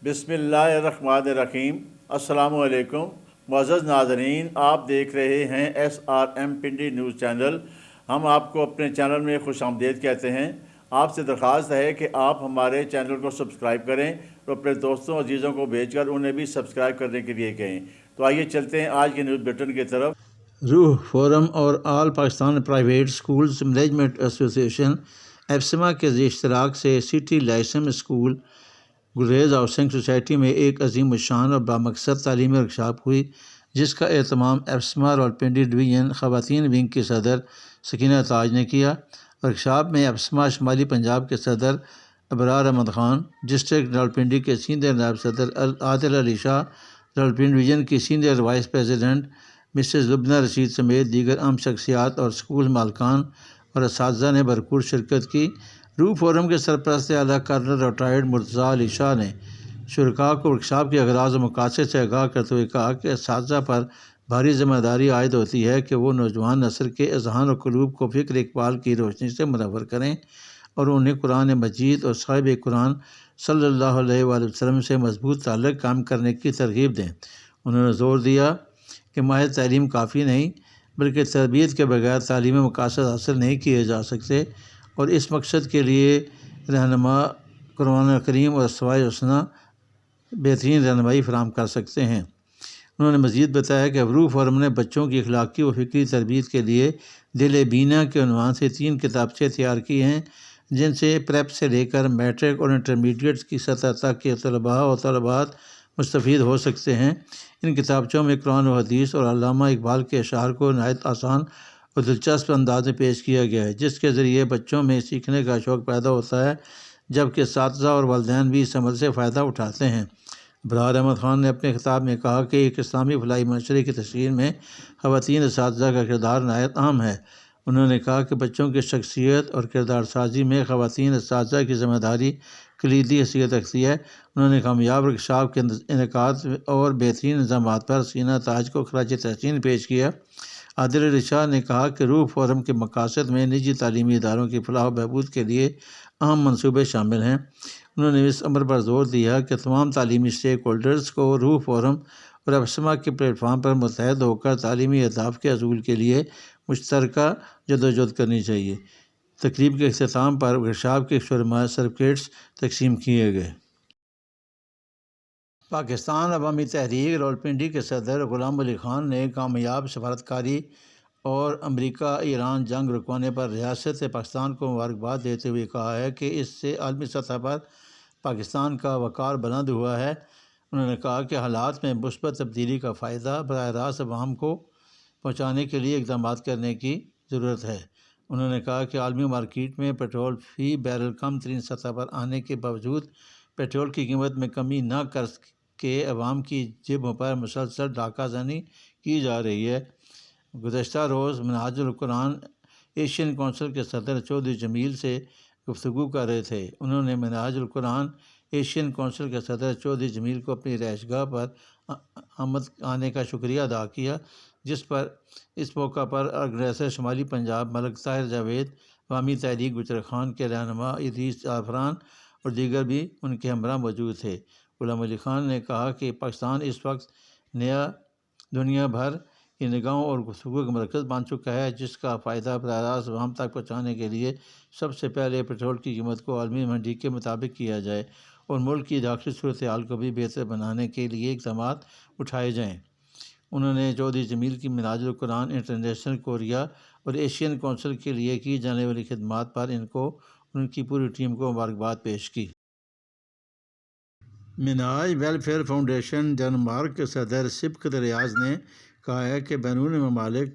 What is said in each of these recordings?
بسم اللہ الرحمن الرحیم۔ السلام علیکم معزز ناظرین، آپ دیکھ رہے ہیں SRM پنڈی نیوز چینل۔ ہم آپ کو اپنے چینل میں خوش آمدید کہتے ہیں۔ آپ سے درخواست ہے کہ آپ ہمارے چینل کو سبسکرائب کریں اور اپنے دوستوں عزیزوں کو بھیج کر انہیں بھی سبسکرائب کرنے کے لیے کہیں۔ تو آئیے چلتے ہیں آج کے نیوز بلیٹن کی طرف۔ روح فورم اور آل پاکستان پرائیویٹ اسکولز مینجمنٹ ایسوسی ایشن ایپسما کے اشتراک سے سٹی لائسم اسکول گریز ہاؤسنگ سوسائٹی میں ایک عظیم الشان اور بامقصد تعلیمی ورکشاپ ہوئی، جس کا اہتمام ایپسما راولپنڈی ڈویژن خواتین ونگ کی صدر سکینہ تاج نے کیا۔ ورکشاپ میں ایپسما شمالی پنجاب کے صدر ابرار احمد خان، ڈسٹرکٹ راولپنڈی کے سینئر نائب صدر عادل علی شاہ، راولپنڈی ڈویژن کی سینئر وائس پریزیڈنٹ مسز لبنہ رشید سمیت دیگر اہم شخصیات اور اسکول مالکان اور اساتذہ نے بھرپور شرکت کی۔ روح فورم کے سرپرست اعلیٰ کرنل ریٹائرڈ مرتضیٰ علی شاہ نے شرکاء کو ورکشاپ کے اغراض و مقاصد سے آگاہ کرتے ہوئے کہا کہ اساتذہ پر بھاری ذمہ داری عائد ہوتی ہے کہ وہ نوجوان نسل کے اذہان و قلوب کو فکر اقبال کی روشنی سے منور کریں اور انہیں قرآن مجید اور صاحب قرآن صلی اللہ علیہ وآلہ وسلم سے مضبوط تعلق قائم کرنے کی ترغیب دیں۔ انہوں نے زور دیا کہ محض تعلیم کافی نہیں، بلکہ تربیت کے بغیر تعلیمی مقاصد حاصل نہیں کیے جا سکتے، اور اس مقصد کے لیے رہنما قرآن کریم اور اسماء الحسنی بہترین رہنمائی فراہم کر سکتے ہیں۔ انہوں نے مزید بتایا کہ روح فورم نے بچوں کی اخلاقی و فکری تربیت کے لیے دل بینا کے عنوان سے 3 کتابچے تیار کی ہیں، جن سے پریپ سے لے کر میٹرک اور انٹرمیڈیٹ کی سطح تک کے طلباء و طالبات مستفید ہو سکتے ہیں۔ ان کتابچوں میں قرآن و حدیث اور علامہ اقبال کے اشعار کو نہایت آسان اور دلچسپ انداز میں پیش کیا گیا ہے، جس کے ذریعے بچوں میں سیکھنے کا شوق پیدا ہوتا ہے، جبکہ اساتذہ اور والدین بھی اس عمل سے فائدہ اٹھاتے ہیں۔ ابرار احمد خان نے اپنے خطاب میں کہا کہ ایک اسلامی فلاحی معاشرے کی تشکیل میں خواتین اساتذہ کا کردار نہایت اہم ہے۔ انہوں نے کہا کہ بچوں کی شخصیت اور کردار سازی میں خواتین اساتذہ کی ذمہ داری کلیدی حیثیت رکھتی ہے۔ انہوں نے کامیاب ورکشاپ کے انعقاد اور بہترین انضامات پر سکینہ تاج کو خراج تحسین پیش کیا۔ عادل علی شاہ نے کہا کہ روح فورم کے مقاصد میں نجی تعلیمی اداروں کی فلاح و بہبود کے لیے اہم منصوبے شامل ہیں۔ انہوں نے اس امر پر زور دیا کہ تمام تعلیمی اسٹیک ہولڈرز کو روح فورم اور ایپسما کے پلیٹ فارم پر متحد ہو کر تعلیمی اہداف کے حصول کے لیے مشترکہ جدوجہد کرنی چاہیے۔ تقریب کے اختتام پر ورکشاپ کے شرماء سرٹیفکیٹس تقسیم کیے گئے۔ پاکستان عوامی تحریک راولپنڈی کے صدر غلام علی خان نے کامیاب سفارتکاری اور امریکہ ایران جنگ رکوانے پر ریاست پاکستان کو مبارکباد دیتے ہوئے کہا ہے کہ اس سے عالمی سطح پر پاکستان کا وقار بلند ہوا ہے۔ انہوں نے کہا کہ حالات میں مثبت تبدیلی کا فائدہ براہ راست عوام کو پہنچانے کے لیے اقدامات کرنے کی ضرورت ہے۔ انہوں نے کہا کہ عالمی مارکیٹ میں پیٹرول فی بیرل کم ترین سطح پر آنے کے باوجود پیٹرول کی قیمت میں کمی نہ کر کے عوام کی جیبوں پر مسلسل ڈاکہ زنی کی جا رہی ہے۔ گزشتہ روز منہاج القرآن ایشین کونسل کے صدر چودھری جمیل سے گفتگو کر رہے تھے۔ انہوں نے منہاج القرآن ایشین کونسل کے صدر چودھری جمیل کو اپنی رہائش گاہ پر آمد آنے کا شکریہ ادا کیا، جس پر اس موقع پر آرگنائزر شمالی پنجاب ملک طاہر جاوید، عوامی تحریک گجر خان کے رہنما ادریس زعفران اور دیگر بھی ان کے ہمراہ موجود تھے۔ غلام علی خان نے کہا کہ پاکستان اس وقت نیا دنیا بھر کی نگاہوں اور گفتگو کا مرکز بن چکا ہے، جس کا فائدہ براہ راست عوام تک پہنچانے کے لیے سب سے پہلے پیٹرول کی قیمت کو عالمی منڈی کے مطابق کیا جائے اور ملک کی داخلی صورتحال کو بھی بہتر بنانے کے لیے اقدامات اٹھائے جائیں۔ انہوں نے چودھری جمیل کی منہاج القرآن انٹرنیشنل کوریا اور ایشین کونسل کے لیے کی جانے والی خدمات پر ان کو اور ان کی پوری ٹیم کو مبارکباد پیش کی۔ منہاج ویلفیئر فاؤنڈیشن ڈنمارک کے صدر سبقت ریاض نے کہا ہے کہ بیرون ممالک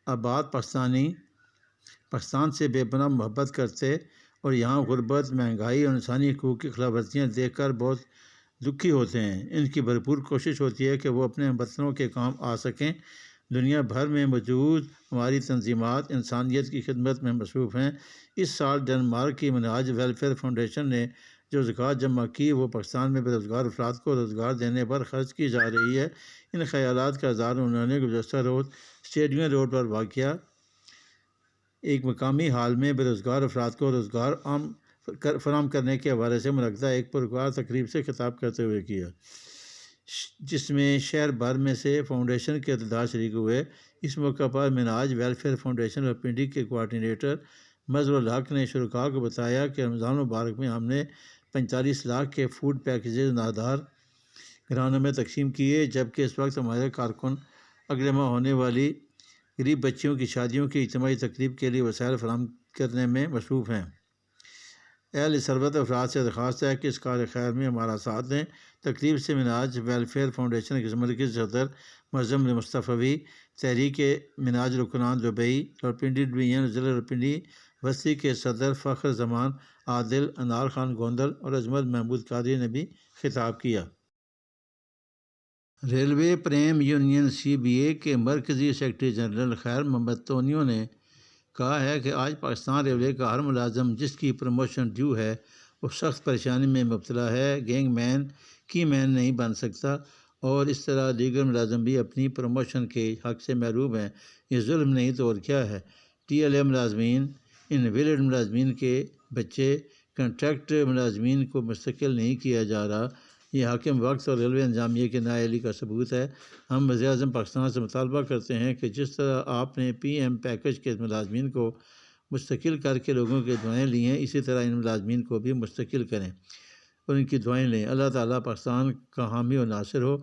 آباد پاکستان سے بے پناہ محبت کرتے اور یہاں غربت، مہنگائی اور انسانی حقوق کی خلاف ورزیاں دیکھ کر بہت دکھی ہوتے ہیں۔ ان کی بھرپور کوشش ہوتی ہے کہ وہ اپنے ہموطنوں کے کام آ سکیں۔ دنیا بھر میں موجود ہماری تنظیمات انسانیت کی خدمت میں مصروف ہیں۔ اس سال ڈنمارک کی منہاج ویلفیئر فاؤنڈیشن نے جو زکوٰۃ جمع کی وہ پاکستان میں بے روزگار افراد کو روزگار دینے پر خرچ کی جا رہی ہے۔ ان خیالات کا اظہار انہوں نے گزشتہ روز اسٹیڈیم روڈ پر واقع ایک مقامی ہال میں بے روزگار افراد کو روزگار فراہم کرنے کے حوالے سے منعقدہ ایک پرکار تقریب سے خطاب کرتے ہوئے کیا، جس میں شہر بھر میں سے فاؤنڈیشن کے عہدیدار شریک ہوئے۔ اس موقع پر مناج ویلفیئر فاؤنڈیشن اور پنڈی کے کوآرڈینیٹر مظہر الحق نے شرکاء کو بتایا کہ رمضان المبارک میں ہم نے 45 لاکھ کے فوڈ پیکیجز نادار گھرانوں میں تقسیم کیے، جبکہ اس وقت ہمارے کارکن اگلے ماہ ہونے والی غریب بچیوں کی شادیوں کی اجتماعی تقریب کے لیے وسائل فراہم کرنے میں مصروف ہیں۔ اہل ثروت افراد سے درخواست ہے کہ اس کار خیر میں ہمارا ساتھ دیں۔ تقریب سے مناج ویلفیئر فاؤنڈیشن کے مرکزی صدر معظم مصطفی، تحریک مناج رکنان دبئی، راولپنڈی ڈویژن ضلع راولپنڈی وسطی کے صدر فخر زمان عادل، انار خان گوندل اور عظمت محمود قادری نے بھی خطاب کیا۔ ریلوے پریم یونین CBA کے مرکزی سیکرٹری جنرل خیر محمد تونیو نے کہا ہے کہ آج پاکستان ریلوے کا ہر ملازم جس کی پروموشن ڈیو ہے وہ سخت پریشانی میں مبتلا ہے، گینگ مین کی مین نہیں بن سکتا، اور اس طرح دیگر ملازم بھی اپنی پروموشن کے حق سے محروم ہیں۔ یہ ظلم نہیں تو اور کیا ہے؟ TLA ملازمین، انویلڈ ملازمین کے بچے، کنٹریکٹ ملازمین کو مستقل نہیں کیا جا رہا۔ یہ حاکم وقت اور ریلوے انتظامیہ کی نااہلی کا ثبوت ہے۔ ہم وزیر اعظم پاکستان سے مطالبہ کرتے ہیں کہ جس طرح آپ نے PM پیکج کے ملازمین کو مستقل کر کے لوگوں کی دعائیں لی ہیں، اسی طرح ان ملازمین کو بھی مستقل کریں اور ان کی دعائیں لیں۔ اللہ تعالیٰ پاکستان کا حامی و ناصر ہو۔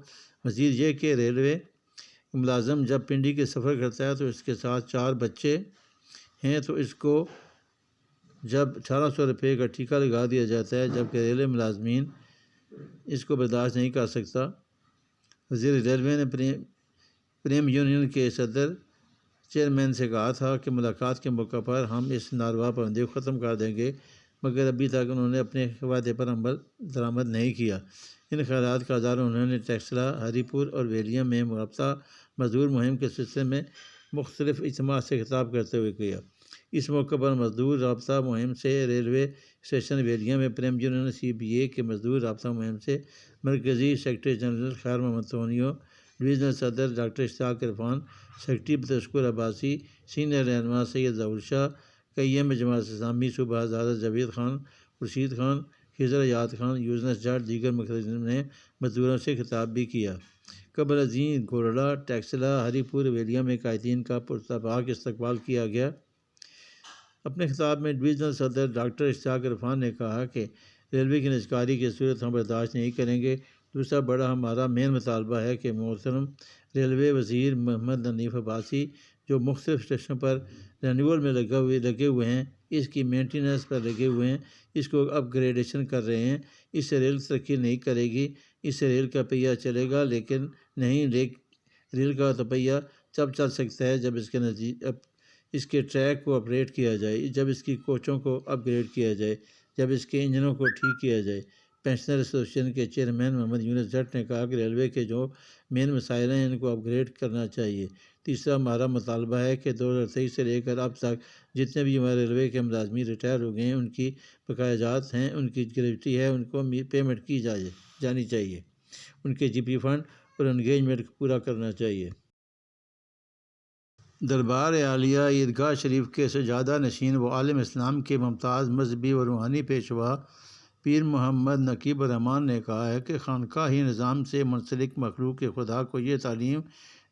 مزید یہ کہ ریلوے ملازم جب پنڈی کے سفر کرتا ہے تو اس کے ساتھ 4 بچے ہیں تو اس کو جب 1800 روپے کا ٹیکہ لگا دیا جاتا ہے، جبکہ ریلوے ملازمین اس کو برداشت نہیں کر سکتا۔ وزیر ریلوے نے پریم یونین کے صدر چیئرمین سے کہا تھا کہ ملاقات کے موقع پر ہم اس ناروا پابندی کو ختم کر دیں گے، مگر ابھی تک انہوں نے اپنے وعدے پر عمل درآمد نہیں کیا۔ ان خیالات کا اظہار انہوں نے ٹیکسلا، ہری پور اور ویلیا میں رابطہ مزدور مہم کے سلسلے میں مختلف اجتماعات سے خطاب کرتے ہوئے کیا۔ اس موقع پر مزدور رابطہ مہم سے ریلوے اسٹیشن ویلیا میں پریم یونین CBA کے مزدور رابطہ مہم سے مرکزی سیکرٹری جنرل خیر محمد تونیو، ڈویژنل صدر ڈاکٹر اشتیاق عرفان، سیکرٹری بدرشکور عباسی، سینئر رہنما سید ظہور شاہ، قیم جماعت اسلامی صوبہ حضرت جاوید خان، خورشید خان، خضر حیات خان، یونس جٹ، دیگر مقررین نے مزدوروں سے خطاب بھی کیا۔ قبل ازیں گورڑا، ٹیکسلا، ہری پور، ویلیا میں قائدین کا پرتپاک استقبال کیا گیا۔ اپنے خطاب میں ڈویژنل صدر ڈاکٹر اشتیاق عرفان نے کہا کہ ریلوے کی نجکاری کی صورت ہم برداشت نہیں کریں گے۔ دوسرا بڑا ہمارا مین مطالبہ ہے کہ محترم ریلوے وزیر محمد حنیف عباسی جو مختلف اسٹیشنوں پر رینیول میں لگے ہوئے ہیں، اس کی مینٹیننس پر لگے ہوئے ہیں، اس کو اپ گریڈیشن کر رہے ہیں۔ اس سے ریل ترقی نہیں کرے گی، اس سے ریل کا پہیہ چلے گا لیکن نہیں ریل کا تو پہیہ تب چل سکتا ہے جب اس کے ٹریک کو اپگریڈ کیا جائے، جب اس کی کوچوں کو اپ گریڈ کیا جائے، جب اس کے انجنوں کو ٹھیک کیا جائے۔ پینشنر ایسوسیشن کے چیئرمین محمد یونس جٹ نے کہا کہ ریلوے کے جو مین مسائل ہیں ان کو اپ گریڈ کرنا چاہیے۔ تیسرا ہمارا مطالبہ ہے کہ 2023 سے لے کر اب تک جتنے بھی ہمارے ریلوے کے ملازمین ریٹائر ہو گئے ہیں، ان کی بقایا جات ہیں، ان کی گریجوٹی ہے، ان کو پیمنٹ کی جانی چاہیے، ان کے GP فنڈ اور انگیجمنٹ کو پورا کرنا چاہیے۔ دربار عالیہ عیدگاہ شریف کے سجادہ نشین و عالم اسلام کے ممتاز مذہبی و روحانی پیشوا پیر محمد نقیب الرحمن نے کہا ہے کہ خانقاہی نظام سے منسلک مخلوق خدا کو یہ تعلیم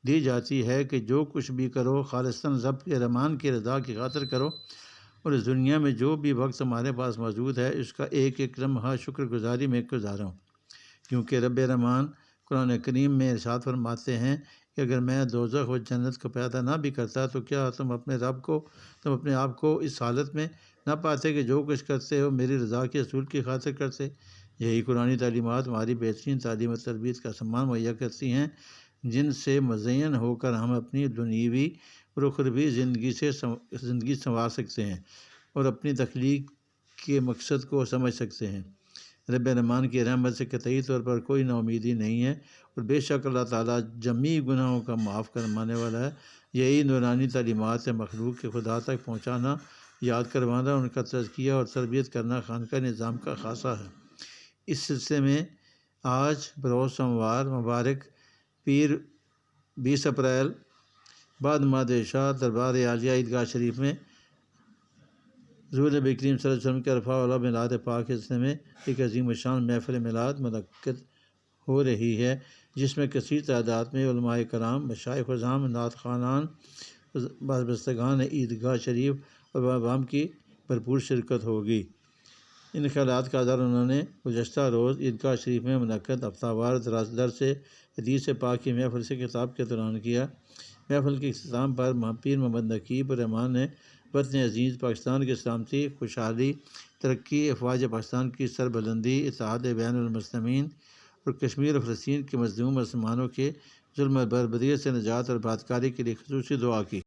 دی جاتی ہے کہ جو کچھ بھی کرو خالصاً رب رحمان کی رضا کی خاطر کرو، اور اس دنیا میں جو بھی وقت ہمارے پاس موجود ہے اس کا ایک ایک لمحہ شکر گزاری میں گزارو، کیونکہ رب رحمان قرآن کریم میں ارشاد فرماتے ہیں کہ اگر میں دوزخ و جنت کو پیدا نہ بھی کرتا تو کیا تم اپنے آپ کو اس حالت میں نہ پاتے کہ جو کچھ کرتے ہو میری رضا کے اصول کی خاطر کرتے؟ یہی قرآنی تعلیمات ہماری بہترین تعلیم و تربیت کا سامان مہیا کرتی ہیں، جن سے مزین ہو کر ہم اپنی دنیوی اور اخروی زندگی سنوار سکتے ہیں اور اپنی تخلیق کے مقصد کو سمجھ سکتے ہیں۔ رب رحمان کی رحمت سے قطعی طور پر کوئی نا امیدی نہیں ہے، اور بے شک اللہ تعالیٰ جمی گناہوں کا معاف کروانے والا ہے۔ یہی نورانی تعلیمات سے مخلوق کے خدا تک پہنچانا، یاد کروانا، ان کا تزکیہ اور تربیت کرنا خانقاہ نظام کا خاصہ ہے۔ اس سلسلے میں آج بروز سوموار مبارک پیر 20 اپریل بعد نماز عشاء دربار عالیہ عیدگاہ شریف میں حضور نبی کریم صلی اللہ علیہ وسلم کے عرفہ والا میلاد پاک کے سلسلے میں ایک عظیم الشان محفل میلاد منعقد ہو رہی ہے، جس میں کثیر تعداد میں علماء کرام، مشائخ اعظام، نعت خوانان، بازبستگان عیدگاہ شریف اور عوام کی بھرپور شرکت ہوگی۔ ان خیالات کا اظہار انہوں نے گزشتہ روز عیدگاہ شریف میں منعقد ہفتہ وار درس حدیث پاک کی محفل سے خطاب کے دوران کیا۔ محفل کے اختتام پر پیر محمد نقیب الرحمان نے وطن عزیز پاکستان کی سلامتی، خوشحالی، ترقی، افواج پاکستان کی سربلندی، اتحاد بین المسلمین اور کشمیر اور فلسطین کے مظلوم مسلمانوں کے ظلم و بربریت سے نجات اور آبادکاری کے لیے خصوصی دعا کی۔